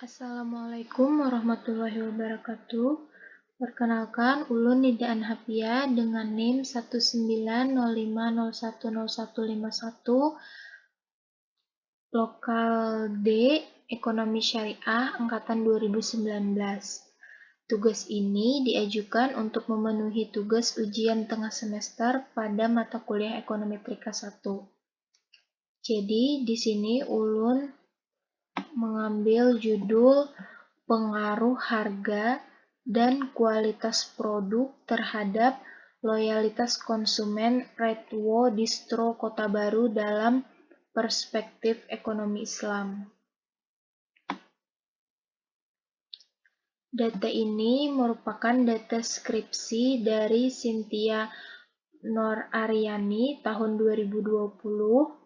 Assalamualaikum warahmatullahi wabarakatuh. Perkenalkan, Ulun Nida Anhapia dengan NIM 19050100151, Lokal D, Ekonomi Syariah, Angkatan 2019. Tugas ini diajukan untuk memenuhi tugas ujian tengah semester pada mata kuliah Ekonometrika 1. Jadi, di sini Ulun mengambil judul pengaruh harga dan kualitas produk terhadap loyalitas konsumen Redwo Distro Kota Baru dalam perspektif ekonomi Islam. Data ini merupakan data skripsi dari Cynthia Noraryani tahun 2020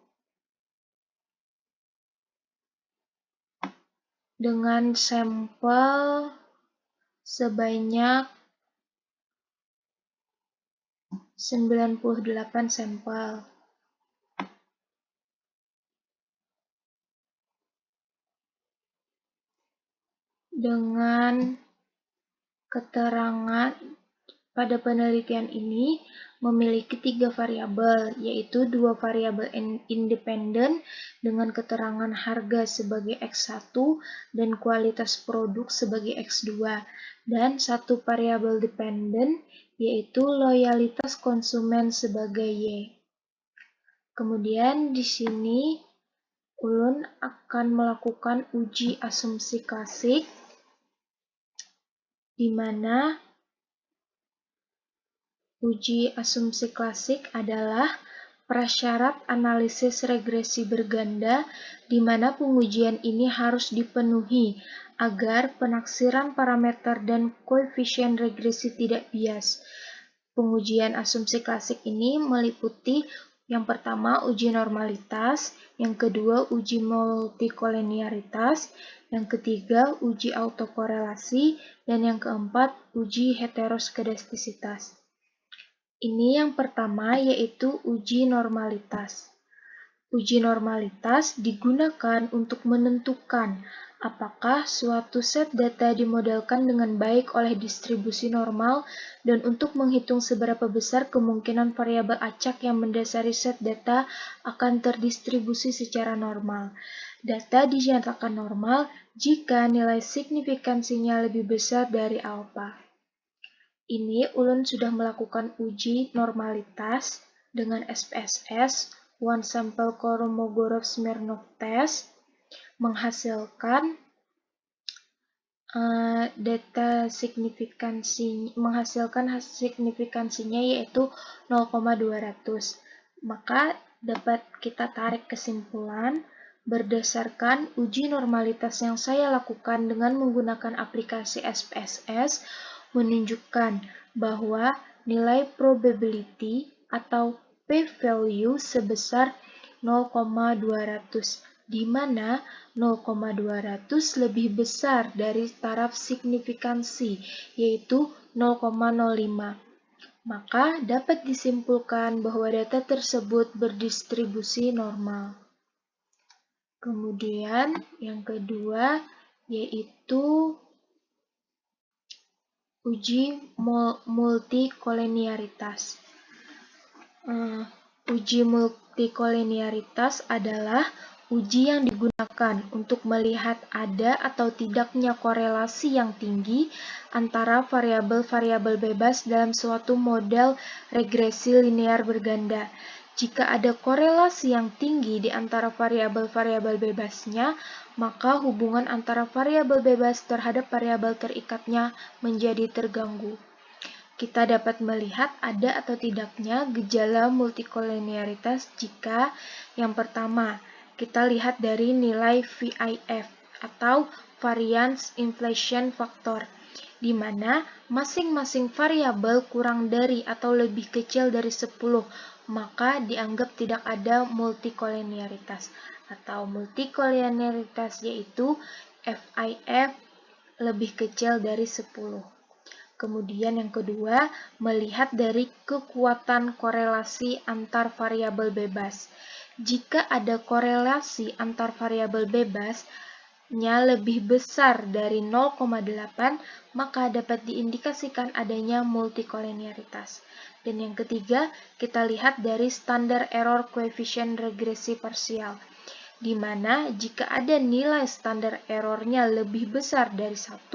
dengan sampel sebanyak 98 sampel. Dengan keterangan pada penelitian ini memiliki 3 variabel, yaitu 2 variabel independen dengan keterangan harga sebagai X1 dan kualitas produk sebagai X2, dan 1 variabel dependen, yaitu loyalitas konsumen sebagai Y. Kemudian di sini Ulun akan melakukan uji asumsi klasik, di mana uji asumsi klasik adalah prasyarat analisis regresi berganda, di mana pengujian ini harus dipenuhi agar penaksiran parameter dan koefisien regresi tidak bias. Pengujian asumsi klasik ini meliputi yang pertama uji normalitas, yang kedua uji multikolinearitas, yang ketiga uji autokorelasi, dan yang keempat uji heteroskedastisitas. Ini yang pertama yaitu uji normalitas. Uji normalitas digunakan untuk menentukan apakah suatu set data dimodelkan dengan baik oleh distribusi normal dan untuk menghitung seberapa besar kemungkinan variabel acak yang mendasari set data akan terdistribusi secara normal. Data dinyatakan normal jika nilai signifikansinya lebih besar dari alfa. Ini Ulun sudah melakukan uji normalitas dengan SPSS, One Sample Kolmogorov-Smirnov Test, menghasilkan signifikansinya yaitu 0,200. Maka dapat kita tarik kesimpulan berdasarkan uji normalitas yang saya lakukan dengan menggunakan aplikasi SPSS menunjukkan bahwa nilai probability atau p-value sebesar 0,200, di mana 0,200 lebih besar dari taraf signifikansi, yaitu 0,05. Maka dapat disimpulkan bahwa data tersebut berdistribusi normal. Kemudian yang kedua yaitu uji multikolinearitas. Uji multikolinearitas adalah uji yang digunakan untuk melihat ada atau tidaknya korelasi yang tinggi antara variabel-variabel bebas dalam suatu model regresi linear berganda. Jika ada korelasi yang tinggi di antara variabel-variabel bebasnya, maka hubungan antara variabel bebas terhadap variabel terikatnya menjadi terganggu. Kita dapat melihat ada atau tidaknya gejala multikolinearitas jika yang pertama, kita lihat dari nilai VIF atau Variance Inflation Factor, di mana masing-masing variabel kurang dari atau lebih kecil dari 10, maka dianggap tidak ada multikolinearitas. Atau multikolinearitas yaitu VIF lebih kecil dari 10. Kemudian yang kedua, melihat dari kekuatan korelasi antar variabel bebas. Jika ada korelasi antar variabel bebas, lebih besar dari 0,8, maka dapat diindikasikan adanya multikolinearitas. Dan yang ketiga, kita lihat dari standar error koefisien regresi parsial, di mana jika ada nilai standar errornya lebih besar dari 1,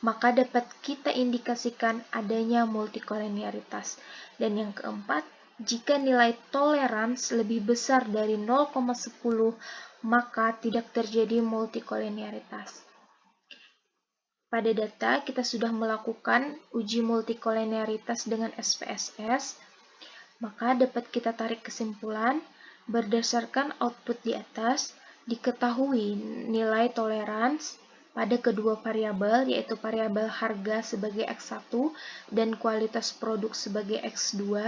maka dapat kita indikasikan adanya multikolinearitas. Dan yang keempat, jika nilai tolerans lebih besar dari 0,10, maka tidak terjadi multikolinearitas. Pada data, kita sudah melakukan uji multikolinearitas dengan SPSS, maka dapat kita tarik kesimpulan, berdasarkan output di atas, diketahui nilai tolerans pada kedua variabel, yaitu variabel harga sebagai X1 dan kualitas produk sebagai X2,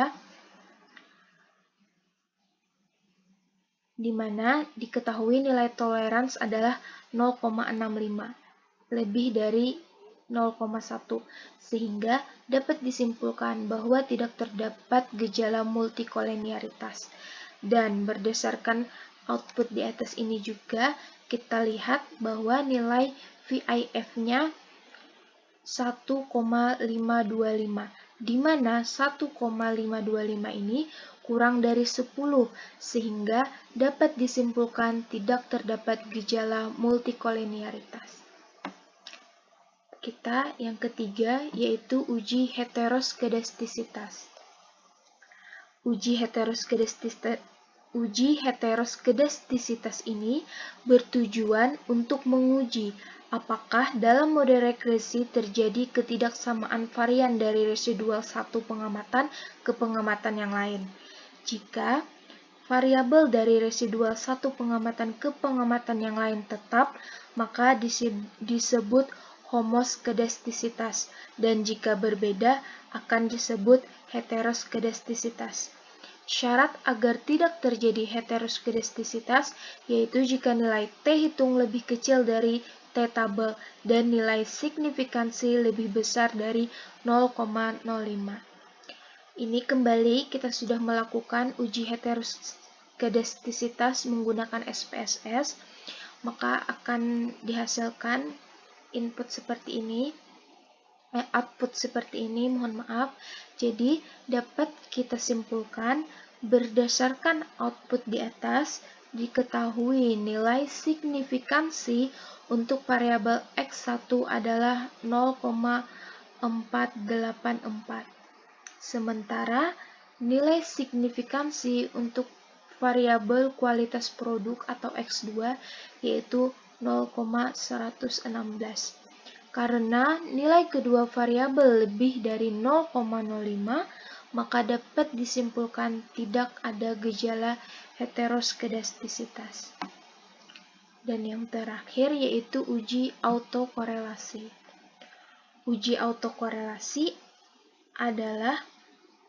di mana diketahui nilai tolerans adalah 0,65, lebih dari 0,1, sehingga dapat disimpulkan bahwa tidak terdapat gejala multikolinearitas. Dan berdasarkan output di atas ini juga, kita lihat bahwa nilai VIF-nya 1,525, di mana 1,525 ini kurang dari 10, sehingga dapat disimpulkan tidak terdapat gejala multikolinearitas. Kita yang ketiga yaitu uji heteroskedastisitas. Uji heteroskedastisitas ini bertujuan untuk menguji apakah dalam mode regresi terjadi ketidaksamaan varian dari residual satu pengamatan ke pengamatan yang lain. Jika variabel dari residual satu pengamatan ke pengamatan yang lain tetap, maka disebut homoskedastisitas, dan jika berbeda akan disebut heteroskedastisitas. Syarat agar tidak terjadi heteroskedastisitas yaitu jika nilai T hitung lebih kecil dari T tabel dan nilai signifikansi lebih besar dari 0,05. Ini kembali kita sudah melakukan uji heteroskedastisitas menggunakan SPSS, maka akan dihasilkan output seperti ini, mohon maaf. Jadi dapat kita simpulkan berdasarkan output di atas diketahui nilai signifikansi untuk variabel X1 adalah 0,484. Sementara nilai signifikansi untuk variabel kualitas produk atau X2 yaitu 0,116. Karena nilai kedua variabel lebih dari 0,05, maka dapat disimpulkan tidak ada gejala heteroskedastisitas. Dan yang terakhir yaitu uji autokorelasi. Uji autokorelasi adalah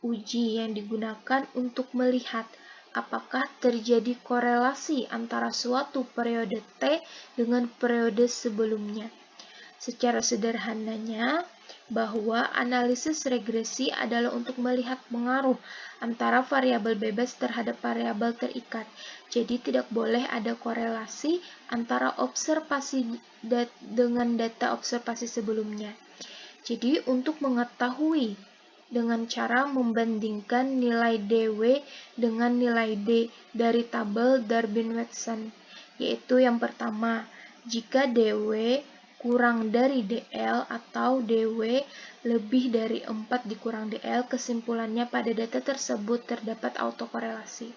uji yang digunakan untuk melihat apakah terjadi korelasi antara suatu periode T dengan periode sebelumnya. Secara sederhananya, bahwa analisis regresi adalah untuk melihat pengaruh antara variabel bebas terhadap variabel terikat. Jadi tidak boleh ada korelasi antara observasi dengan data observasi sebelumnya. Jadi untuk mengetahui dengan cara membandingkan nilai DW dengan nilai D dari tabel Durbin-Watson, yaitu yang pertama, jika DW kurang dari DL atau DW lebih dari 4 dikurang DL, kesimpulannya pada data tersebut terdapat autokorelasi.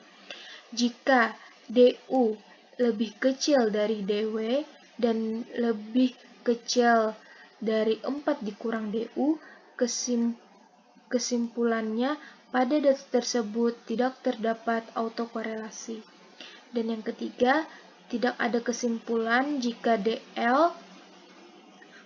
Jika DU lebih kecil dari DW dan lebih kecil dari 4 dikurang DU, kesimpulannya pada data tersebut tidak terdapat autokorelasi. Dan yang ketiga, tidak ada kesimpulan jika DL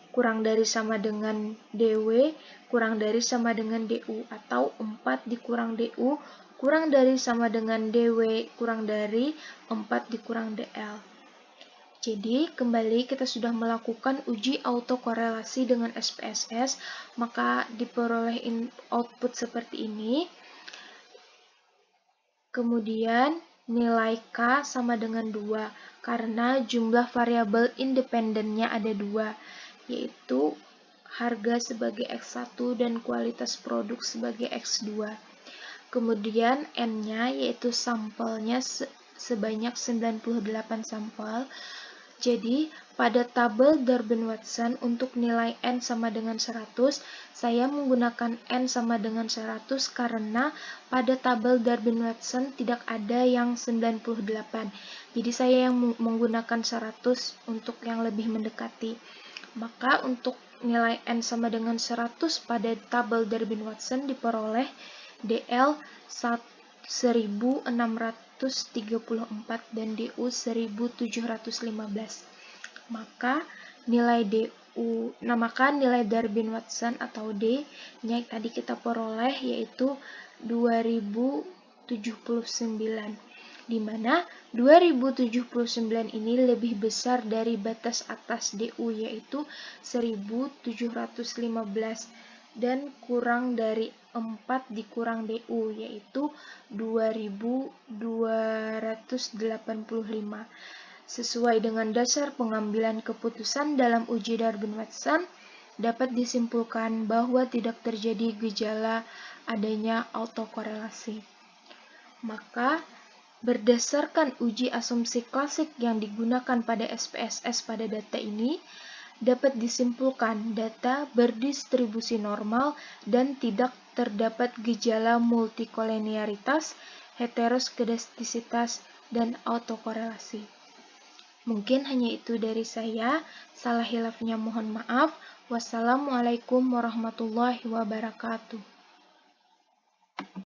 kurang dari sama dengan DW kurang dari sama dengan DU, atau 4 dikurang DU kurang dari sama dengan DW kurang dari 4 dikurang DL. Jadi, kembali kita sudah melakukan uji autokorelasi dengan SPSS, maka diperoleh output seperti ini. Kemudian, nilai K sama dengan 2 karena jumlah variabel independennya ada 2, yaitu harga sebagai X1 dan kualitas produk sebagai X2. Kemudian N-nya yaitu sampelnya sebanyak 98 sampel. Jadi, pada tabel Darwin-Watson untuk nilai N sama dengan 100, saya menggunakan N sama dengan 100 karena pada tabel Darwin-Watson tidak ada yang 98. Jadi, saya yang menggunakan 100 untuk yang lebih mendekati. Maka, untuk nilai N sama dengan 100 pada tabel Darwin-Watson diperoleh DL 1634 dan DU 1715. Maka nilai Darwin-Watson atau D yang tadi kita peroleh yaitu 2079, di mana 2079 ini lebih besar dari batas atas DU yaitu 1715 dan kurang dari 4 dikurang DU yaitu 2285. Sesuai dengan dasar pengambilan keputusan dalam uji Darwin-Watson, dapat disimpulkan bahwa tidak terjadi gejala adanya autokorelasi. Maka, berdasarkan uji asumsi klasik yang digunakan pada SPSS pada data ini, dapat disimpulkan data berdistribusi normal dan tidak terdapat gejala multikolinearitas, heteroskedastisitas, dan autokorelasi. Mungkin hanya itu dari saya. Salah hilafnya mohon maaf. Wassalamualaikum warahmatullahi wabarakatuh.